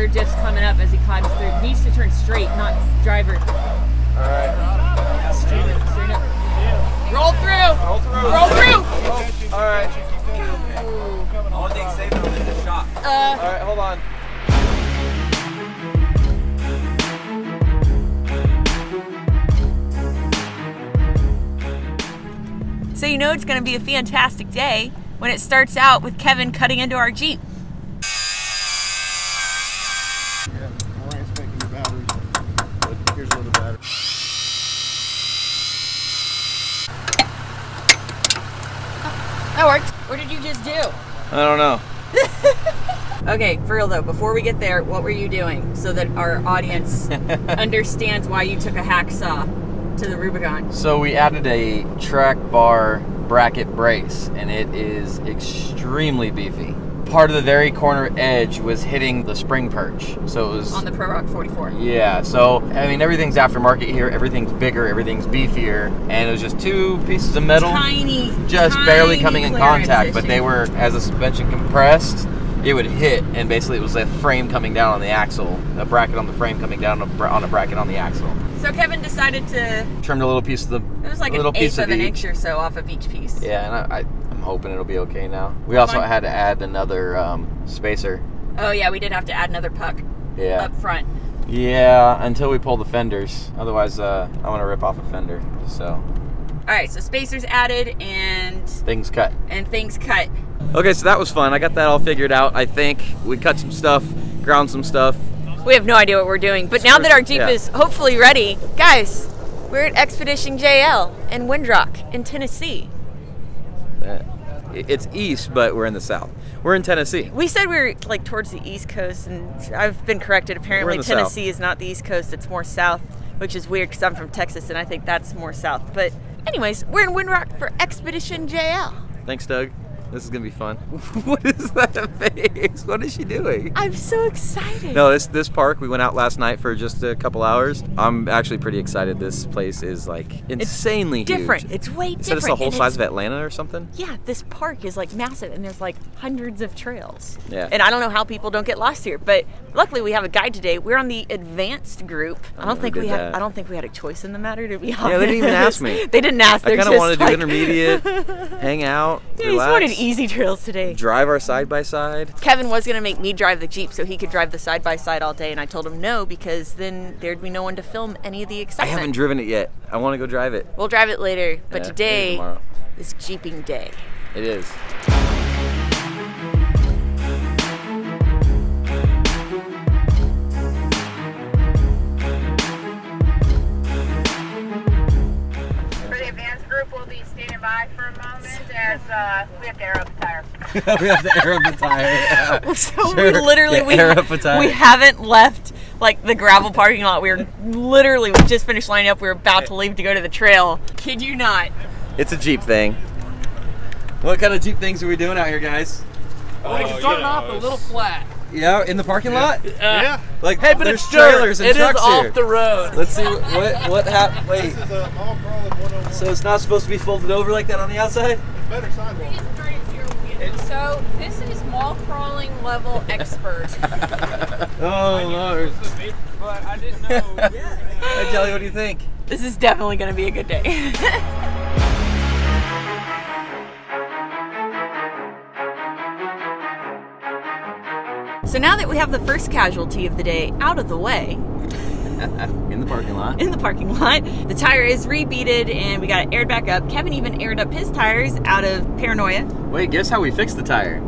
passenger just coming up as he climbs through. Needs to turn straight, not driver. All right. Straight up. Roll through. Roll through. All right. All things safe in the shop. All right, hold on. So you know it's going to be a fantastic day when it starts out with Kevin cutting into our Jeep. Yeah, I ain't making the batteries, but here's where the battery. That worked. What did you just do? I don't know. Okay, for real though, before we get there, what were you doing so that our audience understands why you took a hacksaw to the Rubicon? So we added a track bar bracket brace, and it is extremely beefy. Part of the very corner edge was hitting the spring perch, so it was On the Pro Rock 44. Yeah, so I mean everything's aftermarket here, everything's bigger, everything's beefier, and it was just two pieces of metal, just barely coming in contact, but they were, as the suspension compressed, it would hit, and basically it was a frame coming down on the axle, a bracket on the frame coming down on a bracket on the axle. So Kevin decided to Trimmed a little piece of the. It was like an eighth of an inch or so off of each piece. Yeah, and I'm hoping it'll be okay now. We also had to add another spacer. Oh yeah, we did have to add another puck up front. Yeah, until we pull the fenders. Otherwise, I want to rip off a fender. So. All right, so spacers added and things cut. Okay, so that was fun. I got that all figured out. I think we cut some stuff, ground some stuff. We have no idea what we're doing, but now that our Jeep is hopefully ready, guys, we're at Expedition JL in Windrock in Tennessee. It's east, but we're in the south. We're in Tennessee. We said we were like towards the East Coast, and I've been corrected. Apparently Tennessee is not the East Coast, it's more south, which is weird because I'm from Texas and I think that's more south. But anyways, we're in Windrock for Expedition JL. Thanks, Doug. This is gonna be fun. What is that face? What is she doing? I'm so excited. No, this park, we went out last night for just a couple hours. I'm actually pretty excited. This place is like insanely different. huge. It's way different. You said it's the whole size of Atlanta or something? Yeah, this park is like massive and there's like hundreds of trails. Yeah. And I don't know how people don't get lost here, but luckily we have a guide today. We're on the advanced group. I don't think we had a choice in the matter, to be honest. Yeah, they didn't even ask me. They didn't ask. I kind of wanted to do intermediate, hang out, yeah, relax. Just wanted easy trails today. Drive our side-by-side. Kevin was going to make me drive the Jeep so he could drive the side-by-side all day, and I told him no because then there'd be no one to film any of the excitement. I haven't driven it yet. I want to go drive it. We'll drive it later, but today is Jeeping day. It is. For a moment as we have to air up the tire. We have to air up the tire. Yeah. So we literally we haven't left like the gravel parking lot. We just finished lining up. We were about to leave to go to the trail. Kid you not. It's a Jeep thing. What kind of Jeep things are we doing out here, guys? Well, starting off a little flat. Yeah, in the parking lot? Yeah. Like, hey, but there's it's trailers and trucks here. It is off the road. Let's see what happened. Wait. So it's not supposed to be folded over like that on the outside? Better sidewalk. So this is mall crawling level expert. Oh Lord. But I didn't know. Hey Jelly, what do you think? This is definitely going to be a good day. So now that we have the first casualty of the day out of the way, in the parking lot. The tire is rebeaded and we got it aired back up. Kevin even aired up his tires out of paranoia. Wait, guess how we fixed the tire?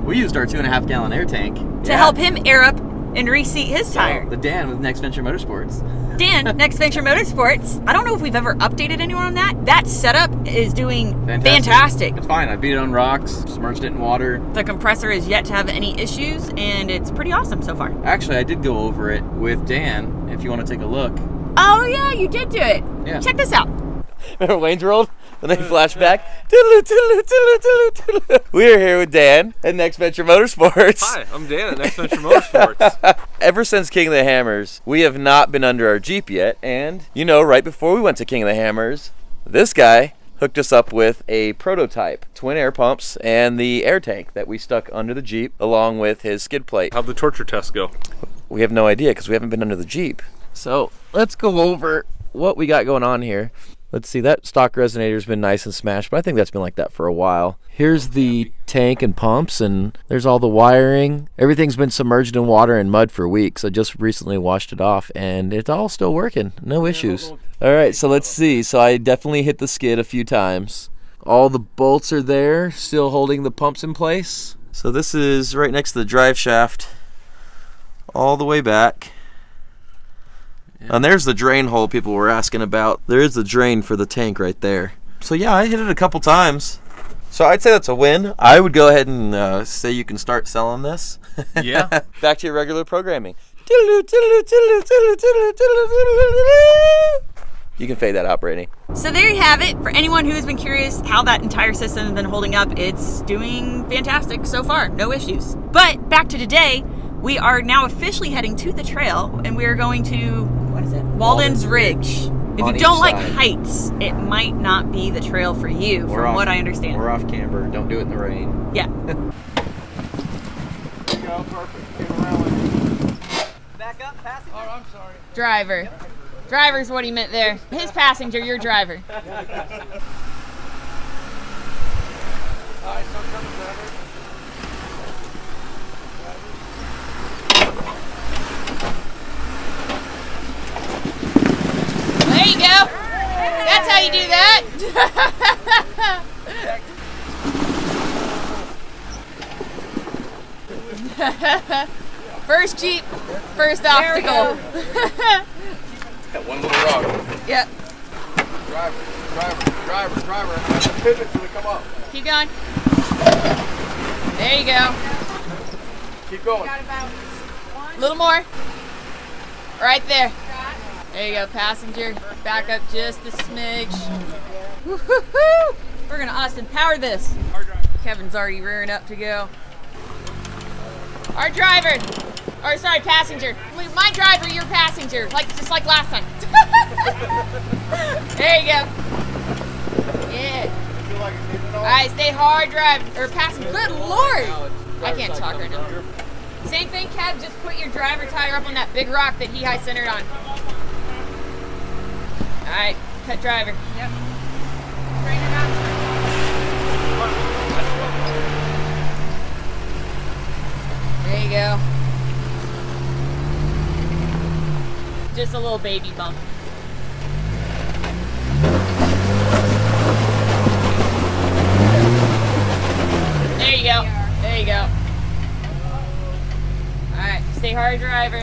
We used our 2.5 gallon air tank to help him air up and reseat his tire. The Dan with Next Venture Motorsports. Dan, Next Venture Motorsports. I don't know if we've ever updated anyone on that. That setup is doing fantastic. It's fine. I beat it on rocks, submerged it in water. The compressor is yet to have any issues, and it's pretty awesome so far. Actually, I did go over it with Dan, if you want to take a look. Oh, yeah, you did do it. Yeah. Check this out. Remember Wayne's World? When they flash back? We are here with Dan at Next Venture Motorsports. Hi, I'm Dan at Next Venture Motorsports. Ever since King of the Hammers, we have not been under our Jeep yet, and, you know, right before we went to King of the Hammers, this guy hooked us up with a prototype, twin air pumps, and the air tank that we stuck under the Jeep along with his skid plate. How'd the torture test go? We have no idea because we haven't been under the Jeep. So let's go over what we got going on here. Let's see, that stock resonator's been nice and smashed, but I think that's been like that for a while. Here's the tank and pumps, and there's all the wiring. Everything's been submerged in water and mud for weeks. I just recently washed it off, and it's all still working. No issues. All right, so let's see. So I definitely hit the skid a few times. All the bolts are there, still holding the pumps in place. So this is right next to the drive shaft, all the way back. And there's the drain hole people were asking about. There is the drain for the tank right there. So yeah, I hit it a couple times. So I'd say that's a win. I would go ahead and say you can start selling this. Yeah. Back to your regular programming. You can fade that out, Brady. So there you have it. For anyone who has been curious how that entire system has been holding up, it's doing fantastic so far. No issues. But back to today, we are now officially heading to the trail, and we are going to, what is it? Waldens Ridge. If you don't like heights, it might not be the trail for you, from what I understand. We're off camber. Don't do it in the rain. Yeah. There you go, perfect. Get around with it. Back up, passenger. Oh, I'm sorry. Driver. Driver's what he meant there. His passenger, your driver. All right, so I'm coming, driver. There you go. That's how you do that. First Jeep, first obstacle. One little rock. Yep. Driver. Pivot till we come up. Keep going. There you go. Keep going. Got about A little more. Right there. There you go, passenger. Back up just a smidge. Woo-hoo-hoo! We're gonna Austin power this. Kevin's already rearing up to go. Our driver. Or sorry, passenger. My driver, your passenger. Just like last time. There you go. Yeah. Alright, stay hard driving. Or passenger. Good Lord! I can't talk right now. Same thing, Kev, just put your driver tire up on that big rock that he high centered on. Alright, cut driver. Yep. Straighten it out. There you go. Just a little baby bump. There you go. There you go. Alright, stay hard, driver. I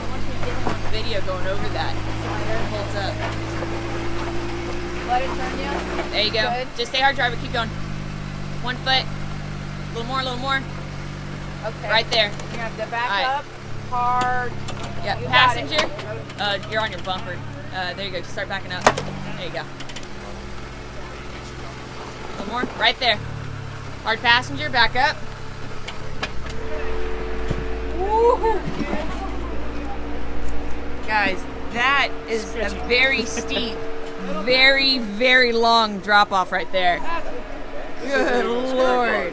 want you to get him on video going over that. So my hair holds up. let it turn you. There you go. Good. Just stay hard, driver. Keep going. 1 foot. A little more, a little more. Okay. Right there. You have to back All right. up hard. Yeah, You got passenger. You're on your bumper. There you go. Just start backing up. There you go. A little more. Right there. Hard passenger. Back up. Woo-hoo. Guys, that is a very steep, very, very long drop off right there. Good Lord.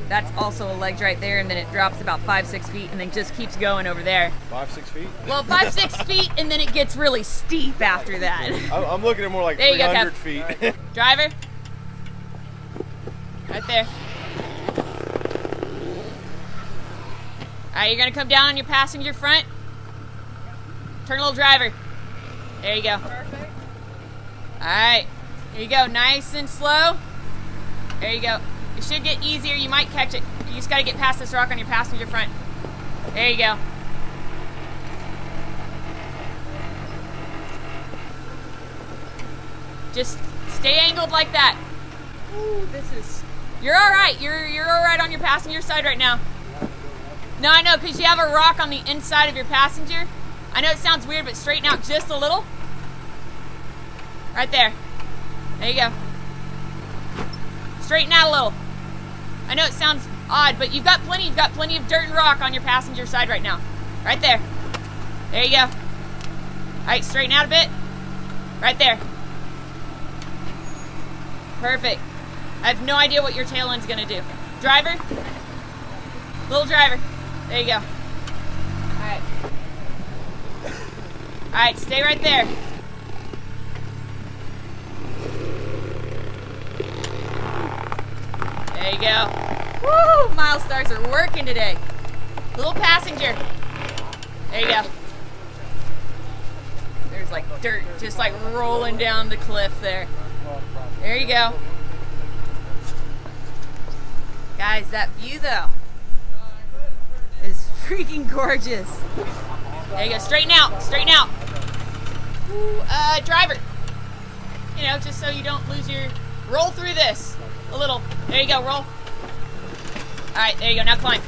That's also a ledge right there, and then it drops about 5-6 feet and then just keeps going over there. 5-6 feet? Well, 5-6 feet, and then it gets really steep after that. I'm looking at more like There you go, 300 Kev. feet. Driver. Right there. All right, you're gonna come down on your passenger front. Turn a little, driver. There you go. Perfect. All right, here you go, nice and slow. There you go. It should get easier, you might catch it. You just gotta get past this rock on your passenger front. There you go. Just stay angled like that. Ooh, this is, you're all right. You're all right on your passenger side right now. No, I know, because you have a rock on the inside of your passenger. I know it sounds weird, but straighten out just a little. Right there. There you go. Straighten out a little. I know it sounds odd, but you've got plenty of dirt and rock on your passenger side right now. Right there. There you go. right, straighten out a bit. Right there. Perfect. I have no idea what your tail end's gonna do. Driver. Little driver. There you go. Alright. Alright, stay right there. There you go. Woo! Milestars are working today. Little passenger. There you go. There's like dirt just like rolling down the cliff there. There you go. Guys, that view though is freaking gorgeous. There you go. Straighten out. Straighten out. Ooh, driver. You know, just so you don't lose your... Roll through this a little. There you go. Roll. All right. There you go. Now climb.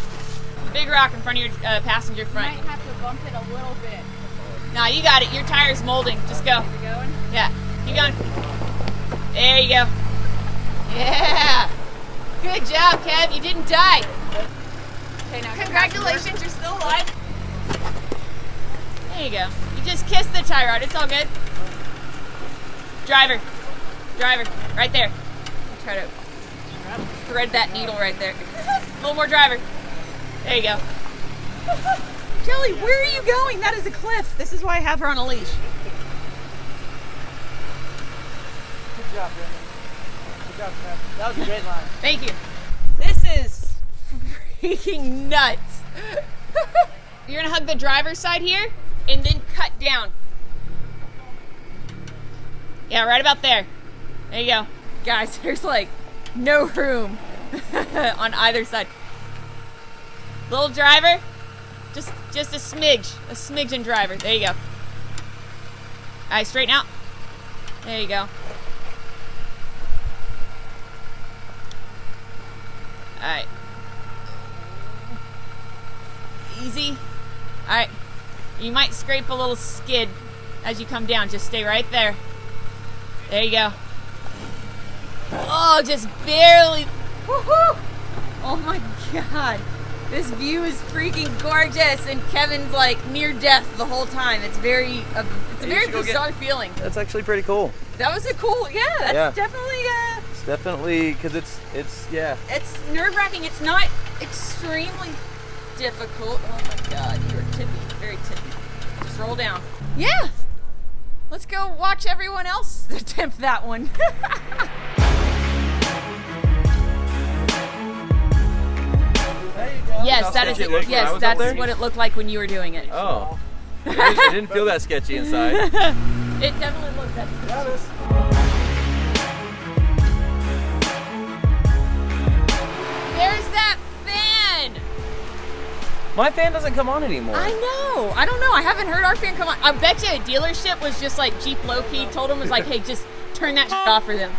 The big rock in front of your passenger front. You might have to bump it a little bit. Nah, you got it. Your tire's molding. Just go. Is it going? Yeah. Keep going. There you go. Yeah. Good job, Kev. You didn't die. Okay, now Congratulations. You're still alive. There you go. You just kissed the tie rod. It's all good. Driver. Driver. Right there. Try to thread that needle right there. A little more driver. There you go. Jelly, where are you going? That is a cliff. This is why I have her on a leash. Good job, Brandon. Good job, man. That was a great line. Thank you. This is freaking nuts. You're gonna hug the driver's side here and then cut down. Yeah, right about there. There you go. Guys, there's like no room on either side. Little driver, just a smidgen driver. There you go. All right, straighten out. There you go. All right. Easy. All right. You might scrape a little skid as you come down. Just stay right there. There you go. Oh, just barely. Woohoo! Oh my God. This view is freaking gorgeous, and Kevin's like near death the whole time. It's very, it's a very bizarre feeling. That's actually pretty cool. That was a cool, yeah. That's definitely. It's definitely because it's yeah. It's nerve-wracking. It's not extremely difficult. Oh my God, you are tippy, very tippy. Just roll down. Yeah. Let's go watch everyone else attempt that one. Yes, that is. Yes, that's what it looked like when you were doing it. Oh, it didn't feel that sketchy inside. It definitely looked that sketchy. There's that fan. My fan doesn't come on anymore. I know. I don't know. I haven't heard our fan come on. I bet you a dealership was just like Jeep low-key told them, was like, hey, just turn that shit off for them.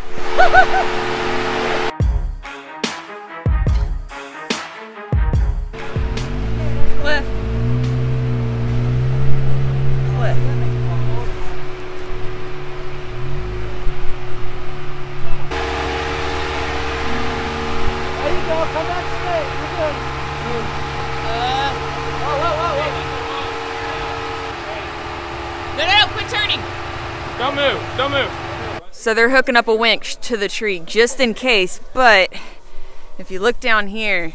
Cliff. Cliff. There you go. Come back straight. You're good. No, quit turning. Don't move. Don't move. So they're hooking up a winch to the tree just in case, but if you look down here,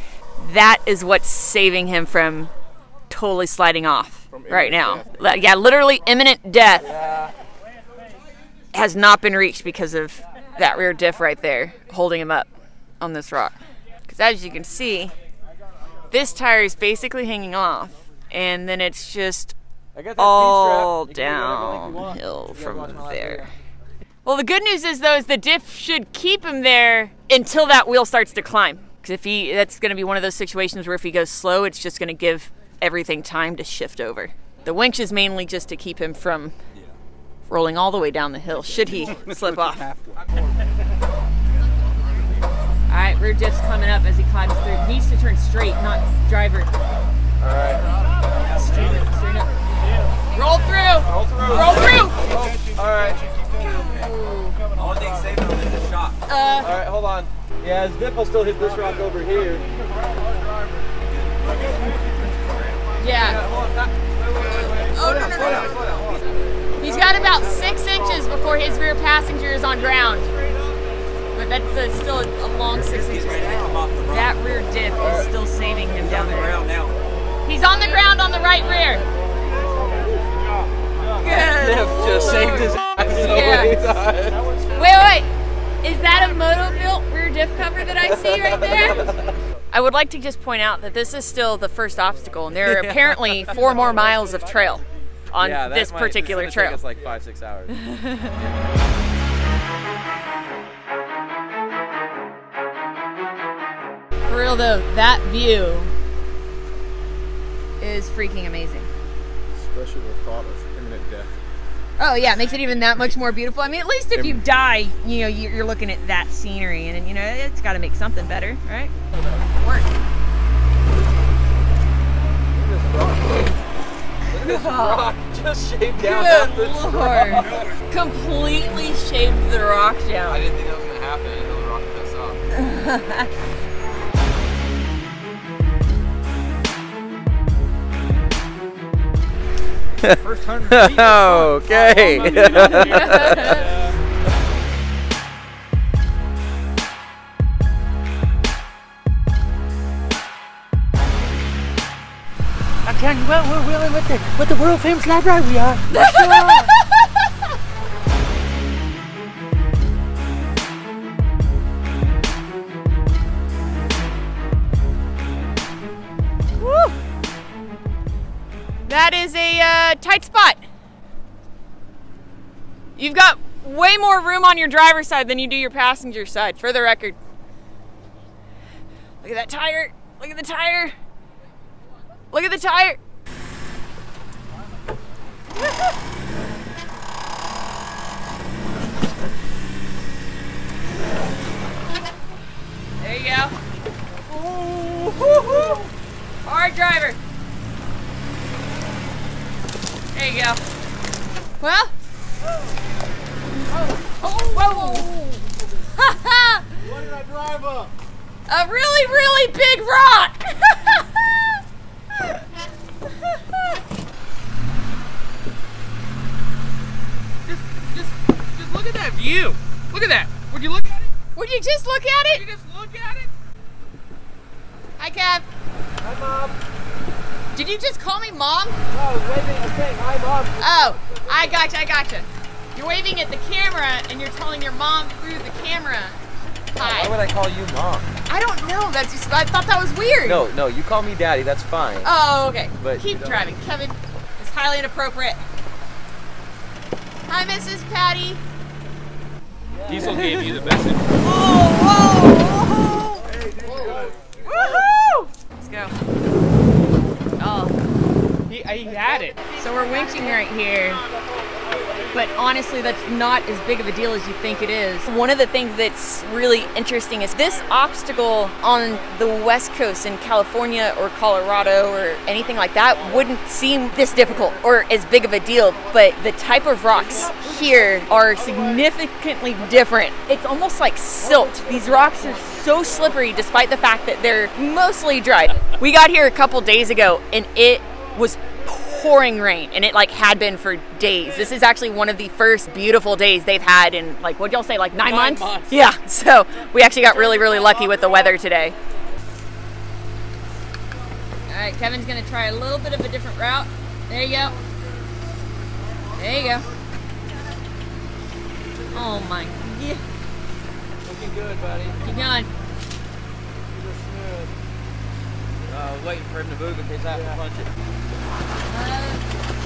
that is what's saving him from totally sliding off right now. Yeah, literally imminent death has not been reached because of that rear diff right there holding him up on this rock. Because as you can see, this tire is basically hanging off, and then it's just all downhill from there. Well, the good news is though, is the diff should keep him there until that wheel starts to climb. Because that's going to be one of those situations where if he goes slow, it's just going to give everything time to shift over. The winch is mainly just to keep him from rolling all the way down the hill, should he slip off. All right, rear diff's coming up as he climbs through. He needs to turn straight, not driver. All right. Straight up. Roll through. Roll through. All right. Only thing saving him is the shock. All right, hold on. Yeah, his diff will still hit this rock over here. Yeah. Oh, no. He's got about 6 inches before his rear passenger is on ground. But that's still a long 6 inches. That rear dip is still saving him down there. He's on the ground on the right rear. Good. Just saved his ass so many times. Wait. Is that a moto-built rear diff cover that I see right there? I would like to just point out that this is still the first obstacle, and there are apparently 4 more miles of trail on this particular trail. It's like 5-6 hours. For real though, that view is freaking amazing. Especially the thought of imminent death. Oh yeah, it makes it even that much more beautiful. I mean, at least if you die, you know, you're looking at that scenery, and you know, it's got to make something better, right? Work. Look at this rock just shaved down half the Lord. Completely shaved the rock down. I didn't think that was going to happen until the rock fell off. First 100 feet. Okay. I tell you what, we're wheeling with the world famous lab ride we are. Woo! That is a tight spot. You've got way more room on your driver's side than you do your passenger side, for the record. Look at that tire. Look at the tire. Look at the tire. There you go. Ooh, hard driver. There you go. Well. Whoa. What did I drive up? A really, really big rock. Just look at that view. Look at that. Would you look at it? Would you just look at it? Would you just look at it? Hi, Kev. Hi, Mom. Did you just call me Mom? No, I was waving. I'm saying hi, Mom. Oh, I gotcha. You're waving at the camera and you're telling your mom through the camera. Hi. Why would I call you Mom? I don't know. That's just, I thought that was weird. No, you call me Daddy, that's fine. Oh, okay. But keep driving. Kevin, it's highly inappropriate. Hi, Mrs. Patty. Diesel gave you the message. Whoa! Hey, dude, good. Woohoo! Let's go. Oh. He had it. So we're winching right here, but honestly that's not as big of a deal as you think it is. One of the things that's really interesting is this obstacle on the West Coast in California or Colorado or anything like that wouldn't seem this difficult or as big of a deal, but the type of rocks here are significantly different. It's almost like silt. These rocks are so slippery despite the fact that they're mostly dry. We got here a couple days ago and it was pouring rain, and it like had been for days. This is actually one of the first beautiful days they've had in like, what'd y'all say, like 9 months? Yeah, so we actually got really, really lucky with the weather today. All right, Kevin's gonna try a little bit of a different route. There you go. There you go. Oh my, yeah. Looking good, buddy. Keep going. Waiting for him to move in case I have to punch it.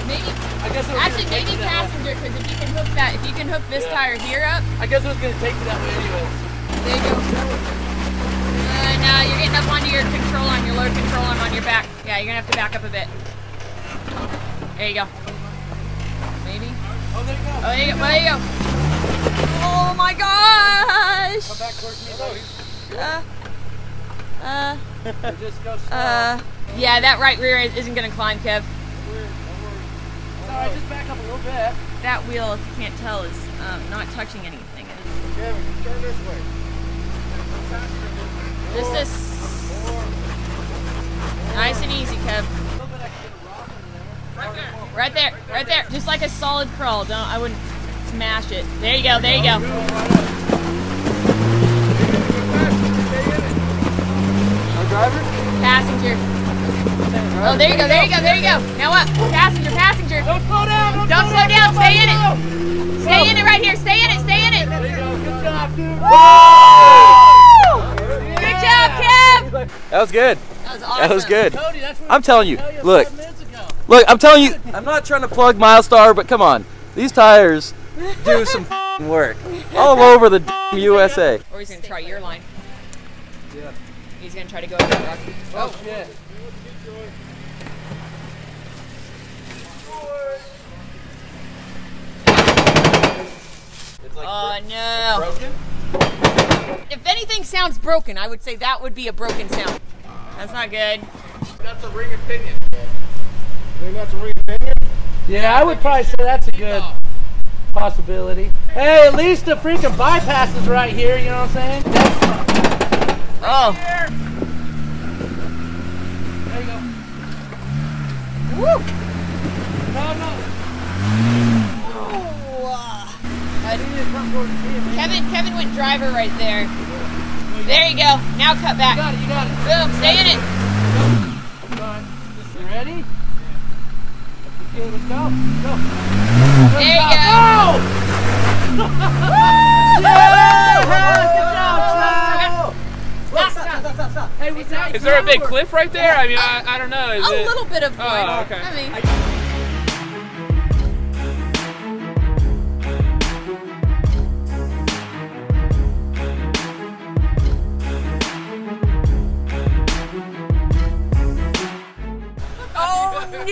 Maybe. I guess it was Actually, maybe passenger, because if you can hook this tire here up. I guess it was going to take me that way anyway. There you go. Now you're getting up onto your control arm, your load control arm on your back. Yeah, you're gonna have to back up a bit. There you go. Maybe. Oh, there you go. Oh, there you go. There you go. Oh my gosh. Come back towards me, though. Just go slow. Yeah, that right rear isn't gonna climb, Kev. Alright, just back up a little bit. That wheel, if you can't tell, is not touching anything. Kevin, just turn this way. Just this. Nice and easy, Kev. Right there. Right there. there, just like a solid crawl. I wouldn't smash it. There you go, there you go. Our driver? Passenger. Oh, there you go, there you go, there you go. Now what? Passenger, passenger. Don't slow down! Don't slow down, stay in it. Stay in it right here, stay in it, stay in it. There you go, good job, dude. Woo! Good job, Kev. That was good. That was awesome. That was good. Cody, that's what I'm telling you, I look. 5 minutes ago. Look, I'm telling you, I'm not trying to plug Milestar, but come on. These tires do some f***ing work. All over the USA. Or he's going to try your line. Yeah. He's going to try to go over that rock. Oh, shit. Oh, no. Broken? If anything sounds broken, I would say that would be a broken sound. That's not good. That's a ring of pinion. Think that's a ring opinion? Yeah, I would probably say that's a good possibility. Hey, at least the freaking bypass is right here, you know what I'm saying? Oh. There you go. Woo. No. Kevin went driver right there. There you go. Now cut back. You got it. Boom. Stay in it. You ready? Okay, let's go. Go. There you go. Stop. Hey, what's that? Is there a big cliff right there? I mean, I don't know. Is A it? little bit of wood. Oh, okay. I mean.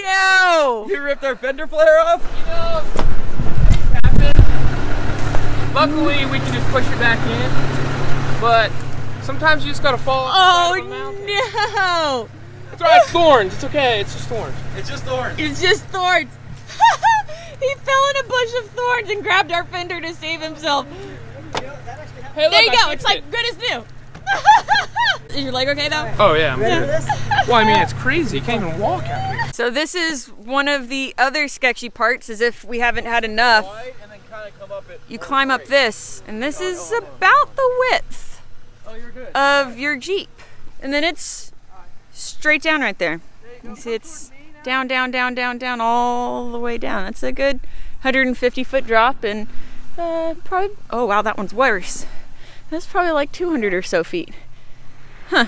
No! You ripped our fender flare off? You know, things happen. Luckily, we can just push it back in. But sometimes you just gotta fall off the side of the mountain. No! It's alright, it's thorns. It's okay. It's just thorns. It's just thorns. It's just thorns. He fell in a bush of thorns and grabbed our fender to save himself. Hey, look, There you I go. It's fixed like it. good as new. Is your leg okay though? Oh yeah. I'm good. Well, I mean, it's crazy. You can't even walk out here. So this is one of the other sketchy parts, as if we haven't had enough. And then kind of come up it. You climb up this, and this is about the width of your Jeep. And then it's straight down right there. You see it's down, down, down, down, down, all the way down. That's a good 150-foot drop, and probably, oh wow, that one's worse. That's probably like 200 or so feet. Huh.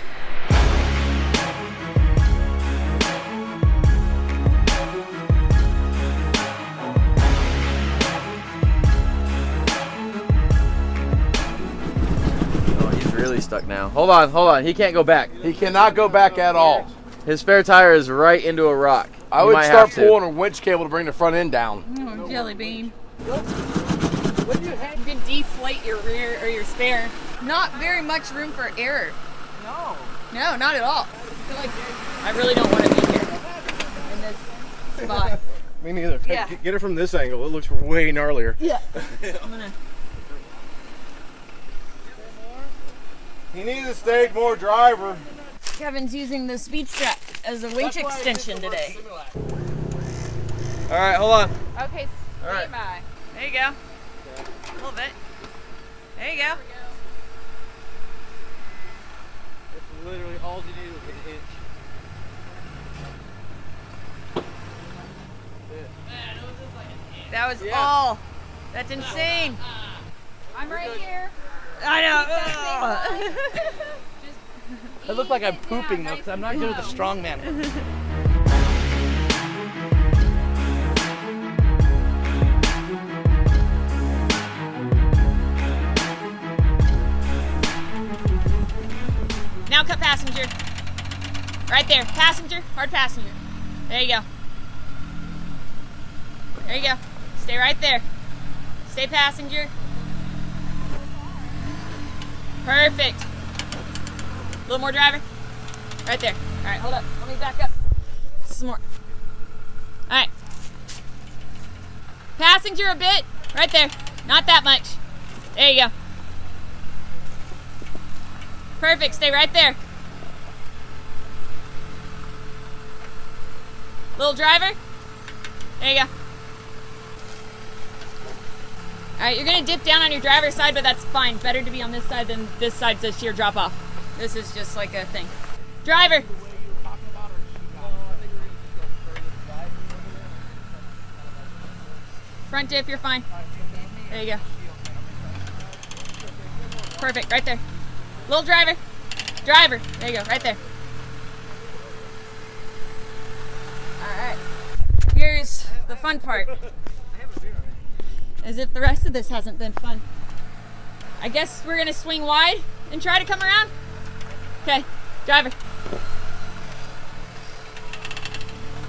Oh, he's really stuck now. Hold on. He can't go back. He cannot go back at all. His spare tire is right into a rock. I You would might start have to. pulling a winch cable to bring the front end down. Oh, jelly bean. You can deflate your rear or your spare. Not very much room for error. No. No, not at all. I feel like I really don't want to be here in this spot. Me neither. Yeah. Hey, get it from this angle. It looks way gnarlier. Yeah. I'm gonna. He needs a stage more driver. Kevin's using the Speedstrap as a weight extension today. All right, hold on. Okay, All right. stand by. There you go. A little bit. There you go. It's literally all you do is an inch. That was all. That's insane. I'm right here. I know. It looked like I'm pooping though, because I'm not good with the strongman. Now cut passenger. Right there. Passenger. Hard passenger. There you go. There you go. Stay right there. Stay passenger. Perfect. A little more driver. Right there. All right, hold up. Let me back up. Some more. All right. Passenger a bit. Right there. Not that much. There you go. Perfect. Stay right there. Little driver. There you go. right, you're gonna dip down on your driver's side, but that's fine. Better to be on this side than this side's a sheer drop off. This is just like a thing. Driver. Front diff, you're fine. There you go. Perfect, right there. Little driver. Driver. There you go, right there. Alright. Here's the fun part. As if the rest of this hasn't been fun. I guess we're gonna swing wide and try to come around. Okay, driver.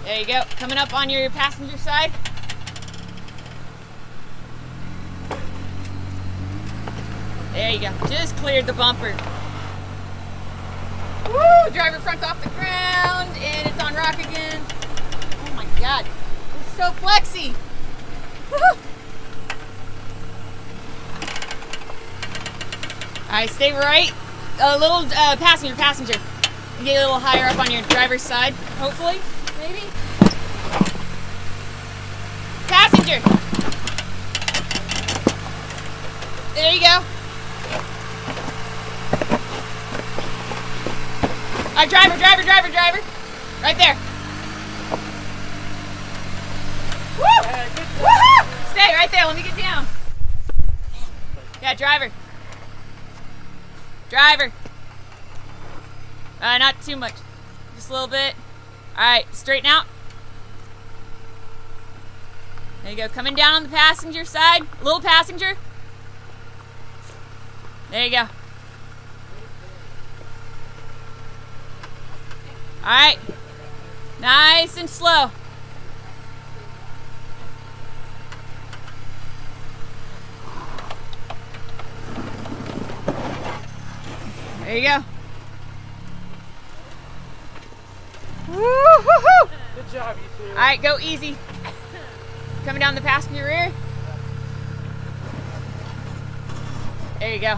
There you go. Coming up on your passenger side. There you go. Just cleared the bumper. Woo! Driver front's off the ground and it's on rock again. Oh my god. It's so flexy. Woo! Alright, stay right. A little passenger. You get a little higher up on your driver's side, hopefully. Maybe. Passenger. There you go. All right, driver. Right there. Woo! Woo-hoo! Stay right there. Let me get down. Yeah, driver. Not too much. Just a little bit. All right, straighten out. There you go. Coming down on the passenger side. Little passenger. There you go. All right. Nice and slow. There you go. Woo-hoo-hoo! Good job, you two. All right, go easy. Coming down the passenger rear. There you go.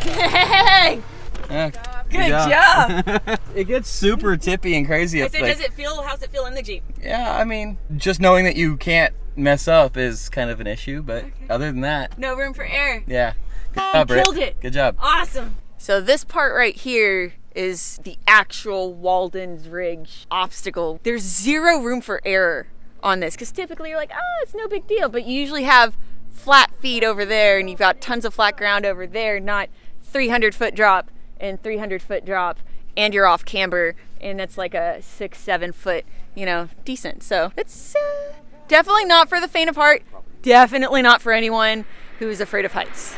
Dang! Yeah, Good job. It gets super tippy and crazy. How's it feel in the Jeep? Yeah, I mean, just knowing that you can't mess up is kind of an issue, but other than that, No room for error. yeah. Good job, Britt. Killed it. Good job. Awesome. So this part right here is the actual Waldens Ridge obstacle. There's zero room for error on this because typically you're like, oh, it's no big deal, but you usually have flat feet over there and you've got tons of flat ground over there, not 300-foot drop and 300-foot drop, and you're off camber and it's like a 6-7 foot, you know, decent. So it's definitely not for the faint of heart. Definitely not for anyone who is afraid of heights.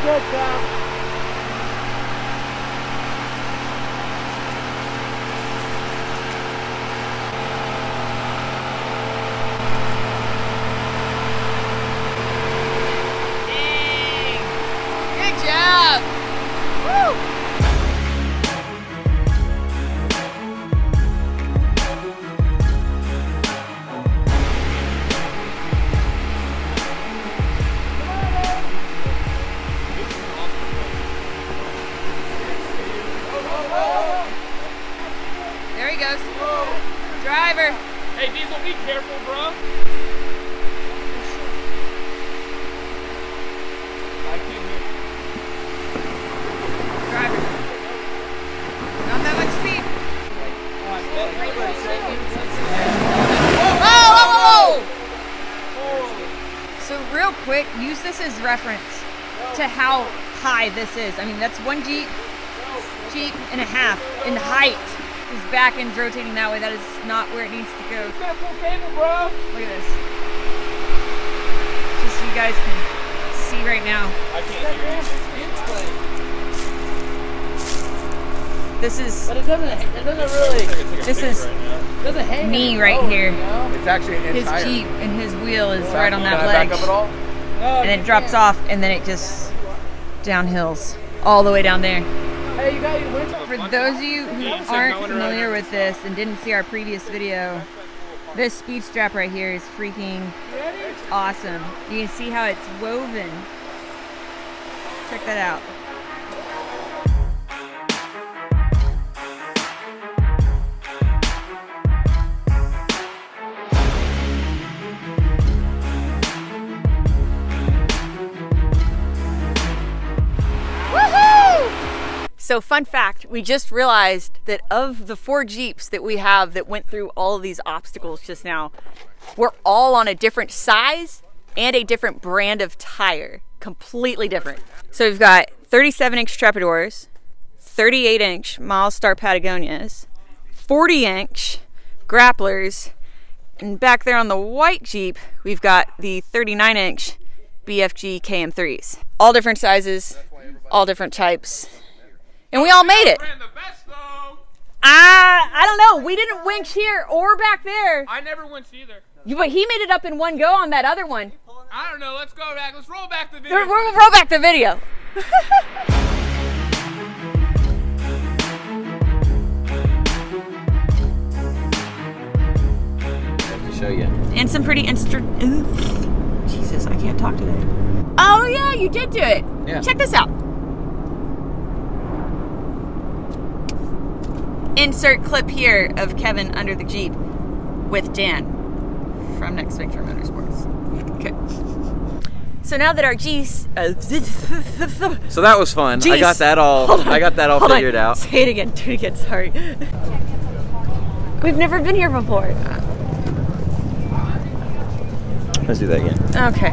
Good job. Dang. Good job. Woo. There he goes. Driver. Hey, Diesel, be careful, bro. I can't hear. Driver. Not that much speed. Whoa, whoa, whoa, whoa! So real quick, use this as reference to how high this is. I mean, that's one Jeep and a half in height. His back end's rotating that way. That is not where it needs to go. It's got full cable, bro. Look at this. Just so you guys can see right now. I can't hear you. This is. But it doesn't really. This is doesn't hang me right here. You know? It's actually an His entire. Jeep and his wheel is right on that Can I ledge. back up at all? No, And then it drops off, and then it just downhills all the way down there. Hey, you got your winch. For those of you who aren't familiar with this and didn't see our previous video, this speed strap right here is freaking awesome. You can see how it's woven. Check that out. So fun fact, we just realized that of the 4 Jeeps that we have that went through all of these obstacles just now, we're all on a different size and a different brand of tire. Completely different. So we've got 37-inch Trappadors, 38-inch Milestar Patagonias, 40-inch Grapplers, and back there on the white Jeep, we've got the 39-inch BFG KM3s. All different sizes, all different types. And we all made it. I don't know. We didn't winch here or back there. I never winched either. But he made it up in one go on that other one. I don't know. Let's go back. Let's roll back the video. We'll roll back the video. To show you. And some pretty Jesus, I can't talk today. Oh yeah, you did do it. Yeah. Check this out. Insert clip here of Kevin under the Jeep with Dan from Next Venture Motorsports. Okay. So now that our G's, So that was fun. I got that all. Figured out. Say it again. Do it again. Sorry. We've never been here before. Let's do that again. Okay.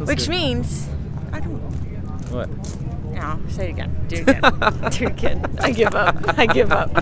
Which means I don't. What? No, say it again. Do it again. Do it again. I give up. I give up.